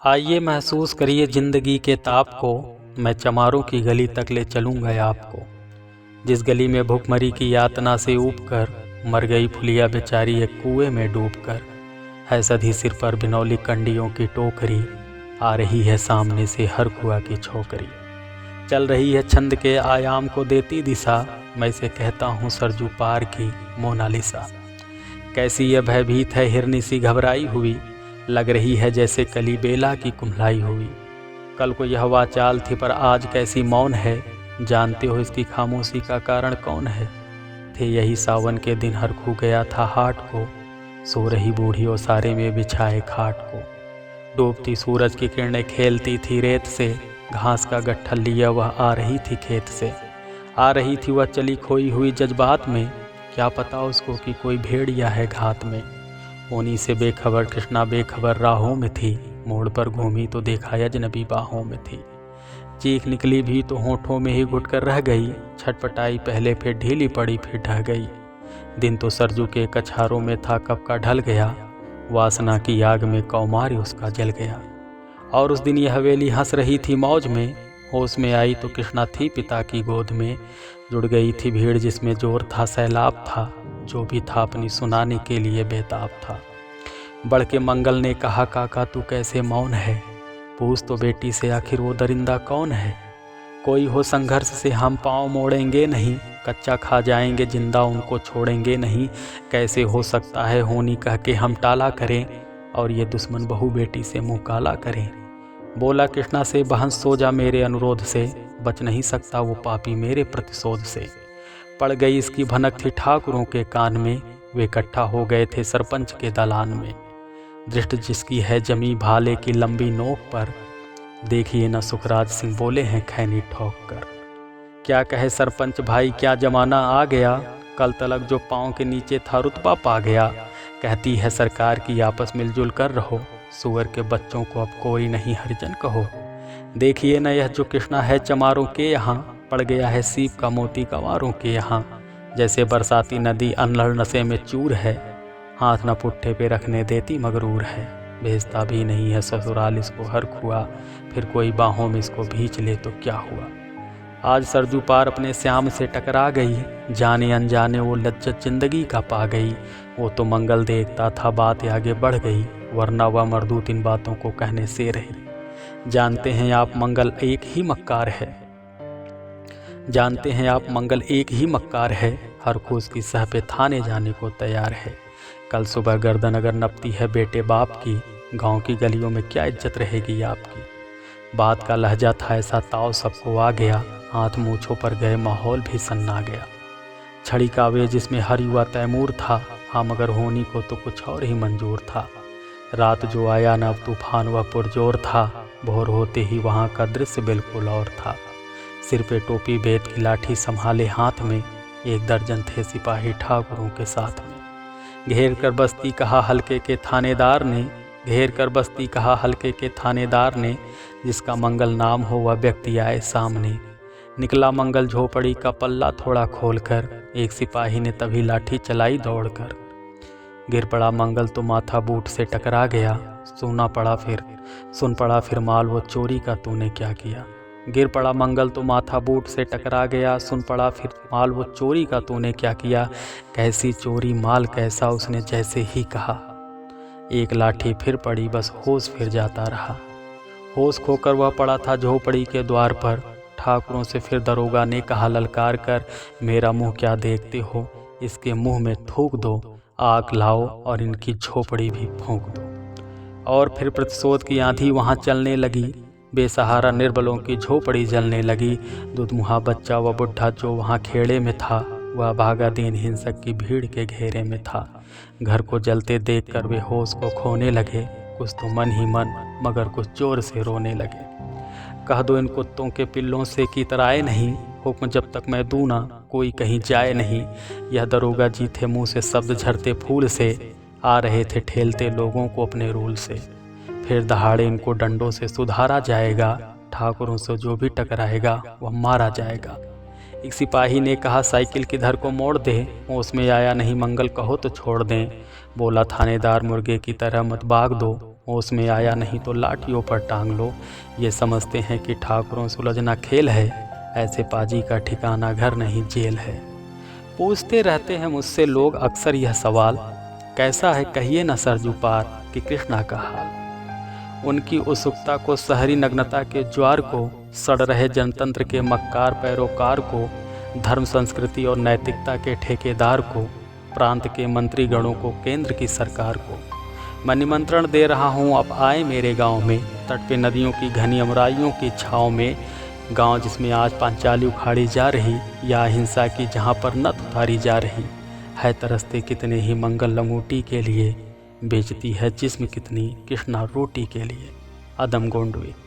आइए महसूस करिए जिंदगी के ताप को, मैं चमारों की गली तक ले चलूँगा आपको। जिस गली में भूखमरी की यातना से ऊब कर मर गई फुलिया बेचारी एक कुएं में डूब कर, है सधी सिर पर बिनौली कंडियों की टोकरी, आ रही है सामने से हर कुआ की छोकरी। चल रही है छंद के आयाम को देती दिशा, मैं इसे कहता हूँ सरजू पार की मोनालिसा। कैसी यह भयभीत है हिरनी सी घबराई हुई, लग रही है जैसे कली बेला की कुम्हलाई हुई। कल को यह वाचाल थी पर आज कैसी मौन है, जानते हो इसकी खामोशी का कारण कौन है। थे यही सावन के दिन हर खू गया था हाट को, सो रही बूढ़ी ओसारे में बिछाए खाट को। डूबती सूरज की किरणें खेलती थी रेत से, घास का गट्ठल लिया वह आ रही थी खेत से। आ रही थी वह चली खोई हुई जज्बात में, क्या पता उसको कि कोई भेड़िया है घात में। उन्हीं से बेखबर कृष्णा बेखबर राहों में थी, मोड़ पर घूमी तो देखा अजनबी बाहों में थी। चीख निकली भी तो होठों में ही घुट कर रह गई, छटपटाई पहले फिर ढीली पड़ी फिर ढह गई। दिन तो सरजू के कछारों में था कब का ढल गया, वासना की आग में कौमार्य उसका जल गया। और उस दिन यह हवेली हंस रही थी मौज में, होश में आई तो कृष्णा थी पिता की गोद में। जुड़ गई थी भीड़ जिसमें जोर था सैलाब था, जो भी था अपनी सुनाने के लिए बेताब था। बढ़ के मंगल ने कहा काका तू कैसे मौन है, पूछ तो बेटी से आखिर वो दरिंदा कौन है। कोई हो संघर्ष से हम पाँव मोड़ेंगे नहीं, कच्चा खा जाएंगे जिंदा उनको छोड़ेंगे नहीं। कैसे हो सकता है होनी कह के हम टाला करें, और ये दुश्मन बहू बेटी से मुँह काला करें। बोला कृष्णा से बहन सो जा मेरे अनुरोध से, बच नहीं सकता वो पापी मेरे प्रतिशोध से। पड़ गई इसकी भनक थी ठाकुरों के कान में, वे इकट्ठा हो गए थे सरपंच के दलान में। दृष्टि जिसकी है जमी भाले की लंबी नोक पर, देखिए न सुखराज सिंह बोले हैं खैनी ठोक कर। क्या कहे सरपंच भाई क्या जमाना आ गया, कल तलक जो पाँव के नीचे था रुतबा पा गया। कहती है सरकार की आपस मिलजुल कर रहो, सुअर के बच्चों को अब कोई नहीं हरिजन कहो। देखिए न यह जो कृष्णा है चमारों के यहाँ, पड़ गया है सीप का मोती गंवारों के यहाँ। जैसे बरसाती नदी अनलड़ नशे में चूर है, हाथ न पुट्ठे पे रखने देती मगरूर है। भेजता भी नहीं है ससुराल इसको हर खुआ, फिर कोई बाहों में इसको भींच ले तो क्या हुआ। आज सरजू पार अपने श्याम से टकरा गई, जाने अनजाने वो लज्जत जिंदगी का पा गई। वो तो मंगल देखता था बात आगे बढ़ गई, वरना वह मर्दूत इन बातों को कहने से रही। जानते हैं आप मंगल एक ही मक्कार है, जानते हैं आप मंगल एक ही मक्कार है, हर खोज की सह पे थाने जाने को तैयार है। कल सुबह गर्दन अगर नपती है बेटे बाप की, गांव की गलियों में क्या इज्जत रहेगी आपकी। बात का लहजा था ऐसा ताव सबको आ गया, हाथ मूछों पर गए माहौल भी सन्ना गया। छड़ी का वे जिसमें हर युवा तैमूर था, हाँ मगर होनी को तो कुछ और ही मंजूर था। रात जो आया न अब तूफान वह पुरजोर था, भोर होते ही वहाँ का दृश्य बिल्कुल और था। सिर पे टोपी बेत की लाठी संभाले हाथ में, एक दर्जन थे सिपाही ठाकुरों के साथ में। घेर कर बस्ती कहा हल्के के थानेदार ने, घेर कर बस्ती कहा हल्के के थानेदार ने, जिसका मंगल नाम हो वह व्यक्ति आए सामने। निकला मंगल झोपड़ी का पल्ला थोड़ा खोलकर, एक सिपाही ने तभी लाठी चलाई दौड़कर। गिर पड़ा मंगल तो माथा बूट से टकरा गया, सुन पड़ा फिर माल वो चोरी का तूने क्या किया। गिर पड़ा मंगल तो माथा बूट से टकरा गया, सुन पड़ा फिर माल वो चोरी का तूने क्या किया। कैसी चोरी माल कैसा उसने जैसे ही कहा, एक लाठी फिर पड़ी बस होश फिर जाता रहा। होश खोकर वह पड़ा था झोपड़ी के द्वार पर, ठाकुरों से फिर दरोगा ने कहा ललकार कर, मेरा मुंह क्या देखते हो, इसके मुंह में थूक दो, आग लाओ और इनकी झोपड़ी भी फूंक दो। और फिर प्रतिशोध की आंधी वहाँ चलने लगी, बेसहारा निर्बलों की झोपड़ी जलने लगी। दुधमुहा बच्चा व बुढ़ा जो वहाँ खेड़े में था, वह भागा दीन हिंसक की भीड़ के घेरे में था। घर को जलते देखकर वे होश को खोने लगे, कुछ तो मन ही मन मगर कुछ जोर से रोने लगे। कह दो इन कुत्तों के पिल्लों से कि इतराए नहीं, हुक्म जब तक मैं दूँ ना कोई कहीं जाए नहीं। यह दरोगा जी थे मुँह से शब्द झरते फूल से, आ रहे थे ठेलते लोगों को अपने रूल से। फिर दहाड़े इनको डंडों से सुधारा जाएगा, ठाकुरों से जो भी टकराएगा वह मारा जाएगा। एक सिपाही ने कहा साइकिल किधर को मोड़ दे, उसमें आया नहीं मंगल कहो तो छोड़ दें। बोला थानेदार मुर्गे की तरह मत भाग दो, होश में आया नहीं तो लाठियों पर टांग लो। ये समझते हैं कि ठाकुरों सुलझना खेल है, ऐसे पाजी का ठिकाना घर नहीं जेल है। पूछते रहते हैं मुझसे लोग अक्सर यह सवाल, कैसा है कहिए न सरजू पार कि कृष्णा का हाल। उनकी उत्सुकता को, शहरी नग्नता के ज्वार को, सड़ रहे जनतंत्र के मक्कार पैरोकार को, धर्म संस्कृति और नैतिकता के ठेकेदार को, प्रांत के मंत्रीगणों को, केंद्र की सरकार को मैं निमंत्रण दे रहा हूँ, अब आए मेरे गांव में। तट पे नदियों की घनी अमराइयों की छाँव में, गांव जिसमें आज पांचाली उखाड़ी जा रही, या हिंसा की जहाँ पर नत उतारी जा रही है। तरसते कितने ही मंगल लंगोटी के लिए, बेचती है जिस्म कितनी कृष्णा रोटी के लिए। अदम गोंडवे।